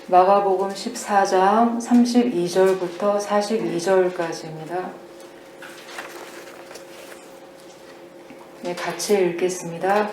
마가복음 14장 32절부터 42절까지입니다. 네, 같이 읽겠습니다.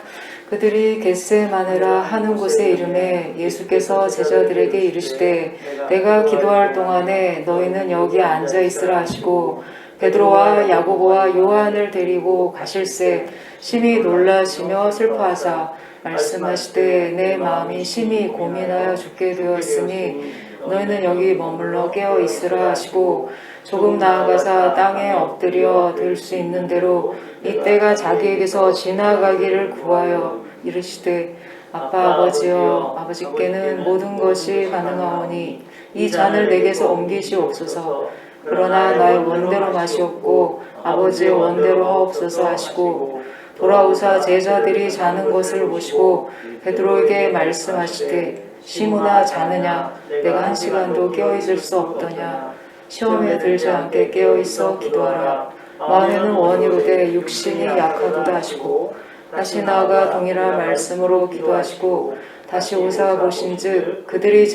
그들이 겟세마네라 하는 곳에 이르매 예수께서 제자들에게 이르시되 내가 기도할 동안에 너희는 여기 앉아 있으라 하시고 베드로와 야고보와 요한을 데리고 가실새 심히 놀라시며 슬퍼하사 말씀하시되 내 마음이 심히 고민하여 죽게 되었으니 너희는 여기 머물러 깨어 있으라 하시고 조금 나아가사 땅에 엎드려 들 수 있는 대로 이때가 자기에게서 지나가기를 구하여 이르시되 아빠 아버지여 아버지께는 모든 것이 가능하오니 이 잔을 내게서 옮기시옵소서. 그러나 나의 원대로 마시옵고 아버지의 원대로 하옵소서 하시고 돌아오사 제자들이 자는 것을 보시고 베드로에게 말씀하시되 시몬아 자느냐 내가 한 시간도 깨어있을 수 없더냐 시험에 들지 않게 깨어있어 기도하라. 마음에는 원이로되 육신이 약하도다 하시고 다시 나아가 동일한 말씀으로 기도하시고 다시 오사 보신즉 그들이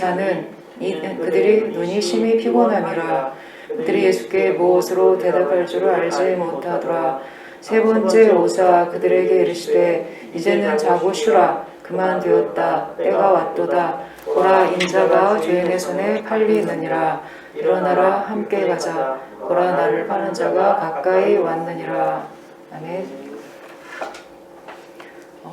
눈이 심히 피곤함이라. 그들이 예수께 무엇으로 대답할 줄을 알지 못하더라. 세 번째 오사 그들에게 이르시되 이제는 자고 쉬라. 그만 되었다. 때가 왔도다. 보라 인자가 죄인의 손에 팔리느니라. 일어나라 함께 가자. 보라 나를 파는 자가 가까이 왔느니라. 아멘.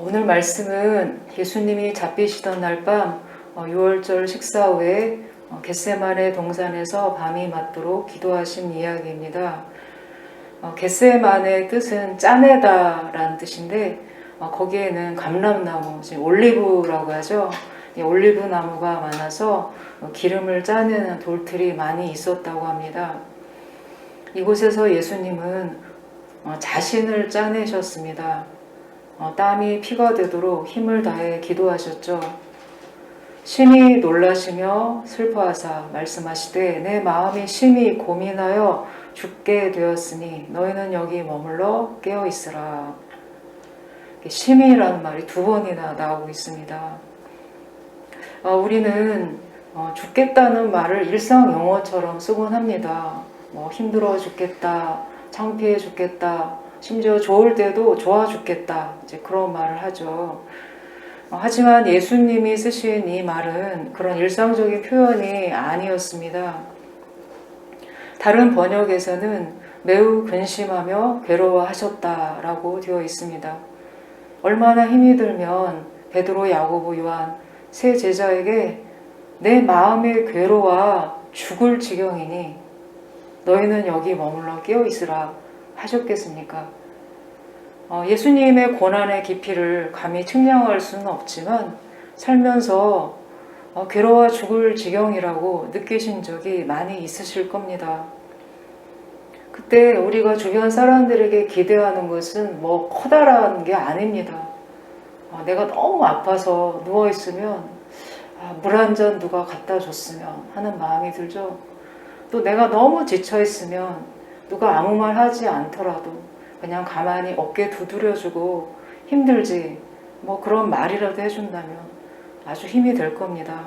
오늘 말씀은 예수님이 잡히시던 날 밤 6월절 식사 후에 겟세마네 동산에서 밤이 맞도록 기도하신 이야기입니다. 겟세마네의 뜻은 짜내다라는 뜻인데 거기에는 감람나무, 올리브라고 하죠. 올리브 나무가 많아서 기름을 짜내는 돌틀이 많이 있었다고 합니다. 이곳에서 예수님은 자신을 짜내셨습니다. 땀이 피가 되도록 힘을 다해 기도하셨죠. 심히 놀라시며 슬퍼하사 말씀하시되 내 마음이 심히 고민하여 죽게 되었으니 너희는 여기 머물러 깨어 있으라. 심히라는 말이 두 번이나 나오고 있습니다. 우리는 죽겠다는 말을 일상 용어처럼 쓰곤 합니다. 힘들어 죽겠다, 창피해 죽겠다, 심지어 좋을 때도 좋아 죽겠다, 이제 그런 말을 하죠. 하지만 예수님이 쓰신 이 말은 그런 일상적인 표현이 아니었습니다. 다른 번역에서는 매우 근심하며 괴로워하셨다라고 되어 있습니다. 얼마나 힘이 들면 베드로, 야고보, 요한 세 제자에게 내 마음이 괴로워 죽을 지경이니 너희는 여기 머물러 깨어 있으라 하셨겠습니까? 예수님의 고난의 깊이를 감히 측량할 수는 없지만 살면서 괴로워 죽을 지경이라고 느끼신 적이 많이 있으실 겁니다. 그때 우리가 주변 사람들에게 기대하는 것은 커다란 게 아닙니다. 내가 너무 아파서 누워있으면 물 한 잔 누가 갖다 줬으면 하는 마음이 들죠. 또 내가 너무 지쳐있으면 누가 아무 말 하지 않더라도 그냥 가만히 어깨 두드려주고 힘들지 그런 말이라도 해준다면 아주 힘이 될 겁니다.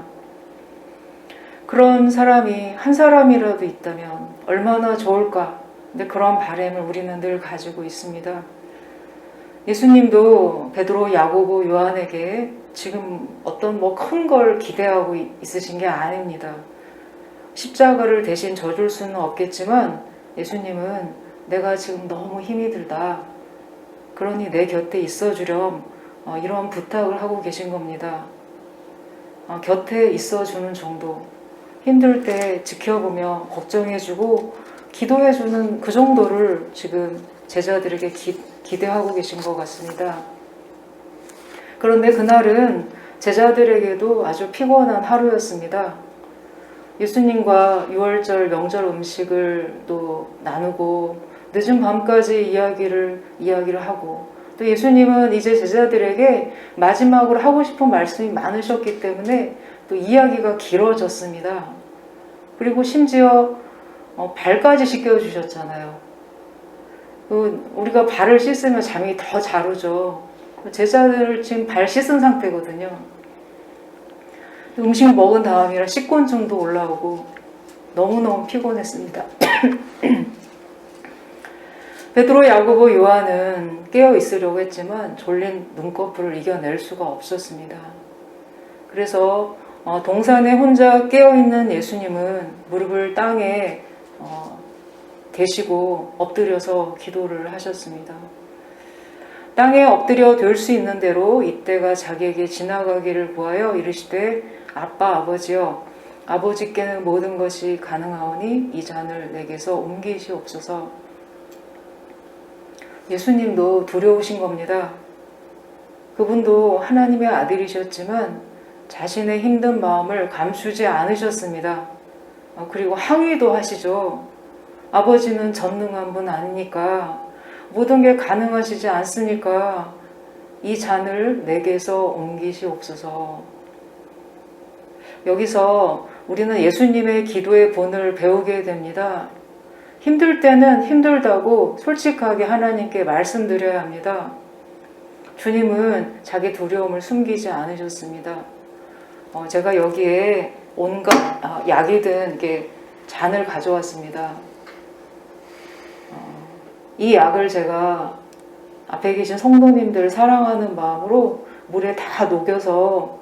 그런 사람이 한 사람이라도 있다면 얼마나 좋을까. 근데 그런 바람을 우리는 늘 가지고 있습니다. 예수님도 베드로, 야고보, 요한에게 지금 어떤 큰 걸 기대하고 있으신 게 아닙니다. 십자가를 대신 져줄 수는 없겠지만 예수님은 내가 지금 너무 힘이 들다. 그러니 내 곁에 있어주렴. 이런 부탁을 하고 계신 겁니다. 곁에 있어주는 정도. 힘들 때 지켜보며 걱정해주고 기도해주는 그 정도를 지금 제자들에게 기대하고 계신 것 같습니다. 그런데 그날은 제자들에게도 아주 피곤한 하루였습니다. 예수님과 6월절 명절 음식을 또 나누고 늦은 밤까지 이야기를 하고 또 예수님은 이제 제자들에게 마지막으로 하고 싶은 말씀이 많으셨기 때문에 또 이야기가 길어졌습니다. 그리고 심지어 발까지 씻겨주셨잖아요. 우리가 발을 씻으면 잠이 더 잘 오죠. 제자들 지금 발 씻은 상태거든요. 음식 먹은 다음이라 식곤증도 올라오고 너무너무 피곤했습니다. 베드로, 야고보, 요한은 깨어 있으려고 했지만 졸린 눈꺼풀을 이겨낼 수가 없었습니다. 그래서 동산에 혼자 깨어있는 예수님은 무릎을 땅에 대시고 엎드려서 기도를 하셨습니다. 땅에 엎드려 될 수 있는 대로 이때가 자기에게 지나가기를 구하여 이르시되 아빠 아버지여 아버지께는 모든 것이 가능하오니 이 잔을 내게서 옮기시옵소서. 예수님도 두려우신 겁니다. 그분도 하나님의 아들이셨지만 자신의 힘든 마음을 감추지 않으셨습니다. 그리고 항의도 하시죠. 아버지는 전능한 분 아니니까, 모든 게 가능하시지 않습니까? 이 잔을 내게서 옮기시옵소서. 여기서 우리는 예수님의 기도의 본을 배우게 됩니다. 힘들 때는 힘들다고 솔직하게 하나님께 말씀드려야 합니다. 주님은 자기 두려움을 숨기지 않으셨습니다. 제가 여기에 온갖 약이 든 이렇게 잔을 가져왔습니다. 이 약을 제가 앞에 계신 성도님들 사랑하는 마음으로 물에 다 녹여서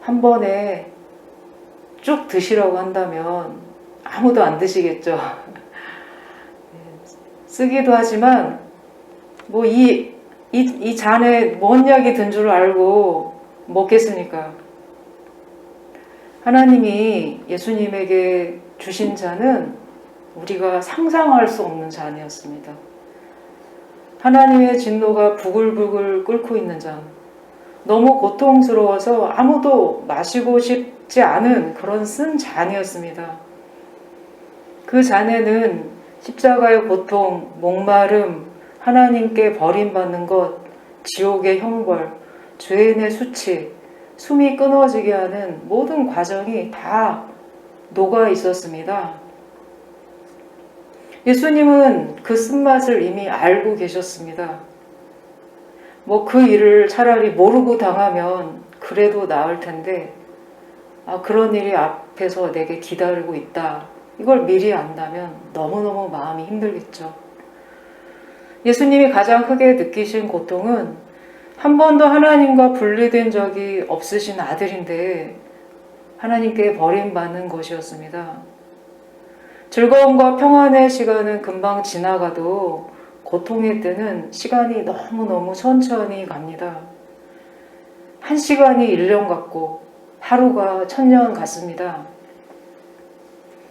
한 번에 쭉 드시라고 한다면 아무도 안 드시겠죠. 쓰기도 하지만 뭐 이 잔에 뭔 약이 든 줄 알고 먹겠습니까? 하나님이 예수님에게 주신 잔은 우리가 상상할 수 없는 잔이었습니다. 하나님의 진노가 부글부글 끓고 있는 잔, 너무 고통스러워서 아무도 마시고 싶지 않은 그런 쓴 잔이었습니다. 그 잔에는 십자가의 고통, 목마름, 하나님께 버림받는 것, 지옥의 형벌, 죄인의 수치, 숨이 끊어지게 하는 모든 과정이 다 녹아 있었습니다. 예수님은 그 쓴맛을 이미 알고 계셨습니다. 그 일을 차라리 모르고 당하면 그래도 나을 텐데, 그런 일이 앞에서 내게 기다리고 있다. 이걸 미리 안다면 너무너무 마음이 힘들겠죠. 예수님이 가장 크게 느끼신 고통은 한 번도 하나님과 분리된 적이 없으신 아들인데 하나님께 버림받는 것이었습니다. 즐거움과 평안의 시간은 금방 지나가도 고통의 때는 시간이 너무너무 천천히 갑니다. 한 시간이 1년 같고 하루가 1000년 같습니다.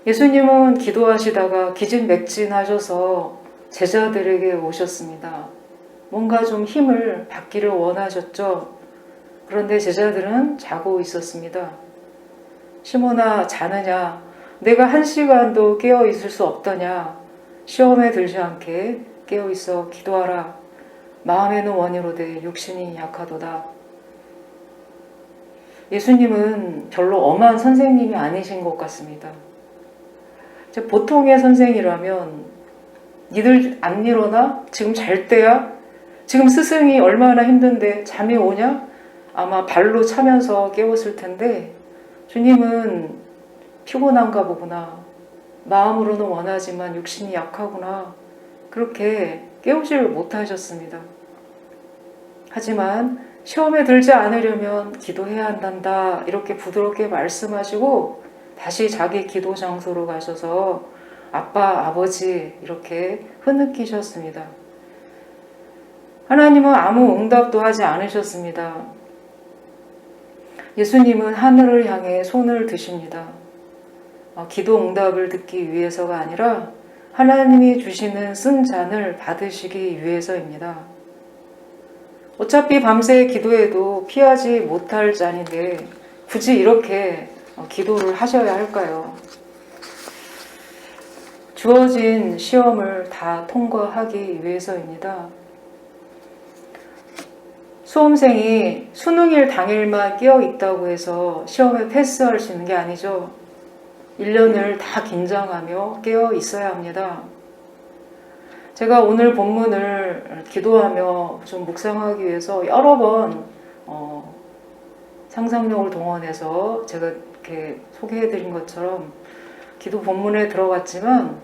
예수님은 기도하시다가 기진맥진하셔서 제자들에게 오셨습니다. 뭔가 좀 힘을 받기를 원하셨죠. 그런데 제자들은 자고 있었습니다. 시몬아, 자느냐? 내가 1시간도 깨어 있을 수 없더냐? 시험에 들지 않게 깨어 있어 기도하라. 마음에는 원이로되 육신이 약하도다. 예수님은 별로 엄한 선생님이 아니신 것 같습니다. 보통의 선생이라면 니들 안 일어나? 지금 잘 때야? 지금 스승이 얼마나 힘든데 잠이 오냐? 아마 발로 차면서 깨웠을 텐데 주님은 피곤한가 보구나. 마음으로는 원하지만 육신이 약하구나. 그렇게 깨우지를 못하셨습니다. 하지만 시험에 들지 않으려면 기도해야 한단다. 이렇게 부드럽게 말씀하시고 다시 자기 기도 장소로 가셔서 아빠, 아버지 이렇게 흐느끼셨습니다. 하나님은 아무 응답도 하지 않으셨습니다. 예수님은 하늘을 향해 손을 드십니다. 기도 응답을 듣기 위해서가 아니라 하나님이 주시는 쓴 잔을 받으시기 위해서입니다. 어차피 밤새 기도해도 피하지 못할 잔인데 굳이 이렇게 기도를 하셔야 할까요? 주어진 시험을 다 통과하기 위해서입니다. 수험생이 수능일 당일만 깨어 있다고 해서 시험에 패스할 수 있는 게 아니죠. 1년을 다 긴장하며 깨어 있어야 합니다. 제가 오늘 본문을 기도하며 좀 묵상하기 위해서 여러 번 상상력을 동원해서 제가 이렇게 소개해드린 것처럼 기도 본문에 들어갔지만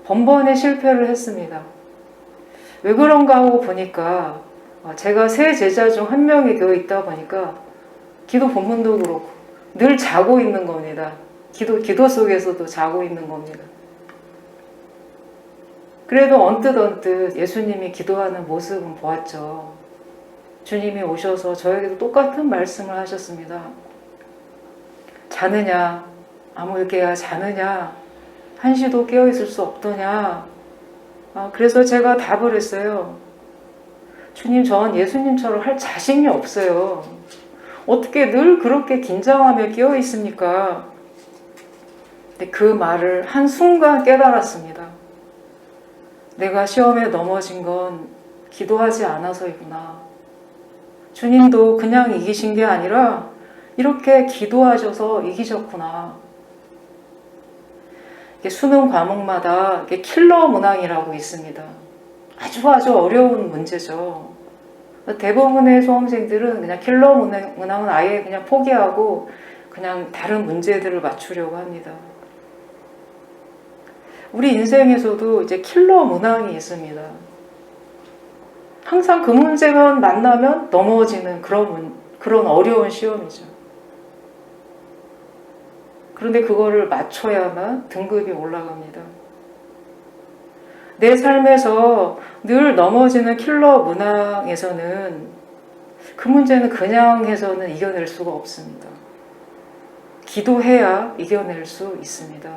번번이 실패를 했습니다. 왜 그런가 하고 보니까 제가 세 제자 중 한 명이 되어 있다 보니까 기도 본문도 그렇고 늘 자고 있는 겁니다. 기도 속에서도 자고 있는 겁니다. 그래도 언뜻 예수님이 기도하는 모습은 보았죠. 주님이 오셔서 저에게도 똑같은 말씀을 하셨습니다. 자느냐? 아무개야 자느냐? 한시도 깨어있을 수 없더냐? 그래서 제가 답을 했어요. 주님, 전 예수님처럼 할 자신이 없어요. 어떻게 늘 그렇게 긴장하며 깨어있습니까? 근데 그 말을 한순간 깨달았습니다. 내가 시험에 넘어진 건 기도하지 않아서이구나. 주님도 그냥 이기신 게 아니라 이렇게 기도하셔서 이기셨구나. 수능 과목마다 킬러 문항이라고 있습니다. 아주 어려운 문제죠. 대부분의 수험생들은 그냥 킬러 문항은 아예 그냥 포기하고 그냥 다른 문제들을 맞추려고 합니다. 우리 인생에서도 이제 킬러 문항이 있습니다. 항상 그 문제만 만나면 넘어지는 그런 어려운 시험이죠. 그런데 그거를 맞춰야만 등급이 올라갑니다. 내 삶에서 늘 넘어지는 킬러 문항에서는 그 문제는 그냥 해서는 이겨낼 수가 없습니다. 기도해야 이겨낼 수 있습니다.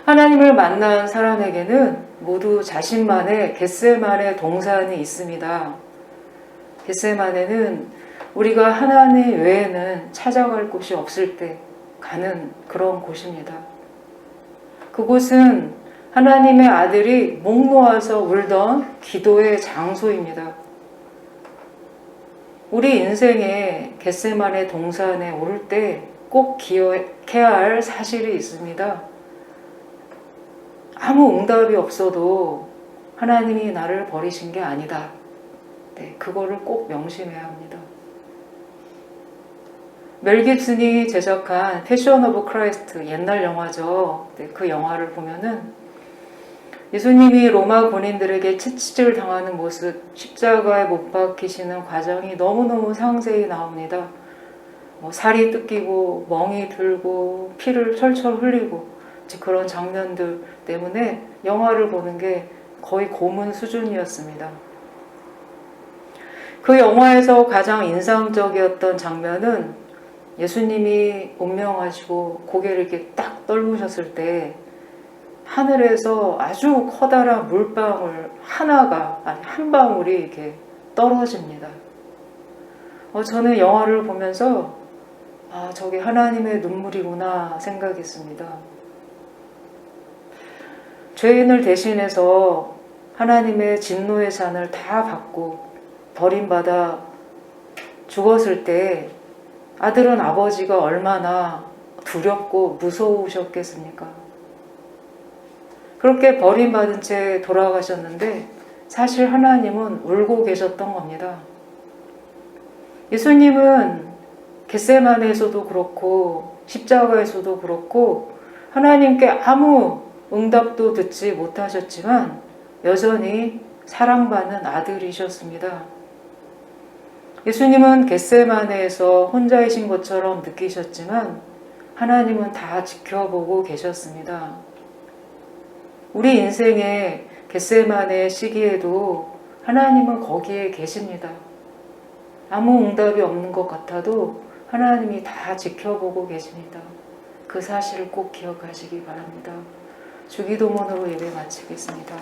하나님을 만난 사람에게는 모두 자신만의 겟세마네 동산이 있습니다. 겟세마네는 우리가 하나님 외에는 찾아갈 곳이 없을 때 가는 그런 곳입니다. 그곳은 하나님의 아들이 목 놓아서 울던 기도의 장소입니다. 우리 인생에 겟세마네 동산에 올 때 꼭 기억해야 할 사실이 있습니다. 아무 응답이 없어도 하나님이 나를 버리신 게 아니다. 그거를 꼭 명심해야 합니다. 멜 깁슨이 제작한 패션 오브 크라이스트, 옛날 영화죠. 그 영화를 보면은 예수님이 로마 군인들에게 채찍질 당하는 모습, 십자가에 못 박히시는 과정이 너무너무 상세히 나옵니다. 살이 뜯기고 멍이 들고 피를 철철 흘리고 그런 장면들 때문에 영화를 보는 게 거의 고문 수준이었습니다. 그 영화에서 가장 인상적이었던 장면은 예수님이 운명하시고 고개를 이렇게 딱 떨구셨을 때 하늘에서 아주 커다란 물방울 하나가, 아니 한 방울이 이렇게 떨어집니다. 저는 영화를 보면서 저게 하나님의 눈물이구나 생각했습니다. 죄인을 대신해서 하나님의 진노의 잔을 다 받고 버림받아 죽었을 때 아들은 아버지가 얼마나 두렵고 무서우셨겠습니까? 그렇게 버림받은 채 돌아가셨는데 사실 하나님은 울고 계셨던 겁니다. 예수님은 겟세마네에서도 그렇고 십자가에서도 그렇고 하나님께 아무 응답도 듣지 못하셨지만 여전히 사랑받는 아들이셨습니다. 예수님은 겟세마네에서 혼자이신 것처럼 느끼셨지만 하나님은 다 지켜보고 계셨습니다. 우리 인생의 겟세마네 시기에도 하나님은 거기에 계십니다. 아무 응답이 없는 것 같아도 하나님이 다 지켜보고 계십니다. 그 사실을 꼭 기억하시기 바랍니다. 주기도문으로 예배 마치겠습니다.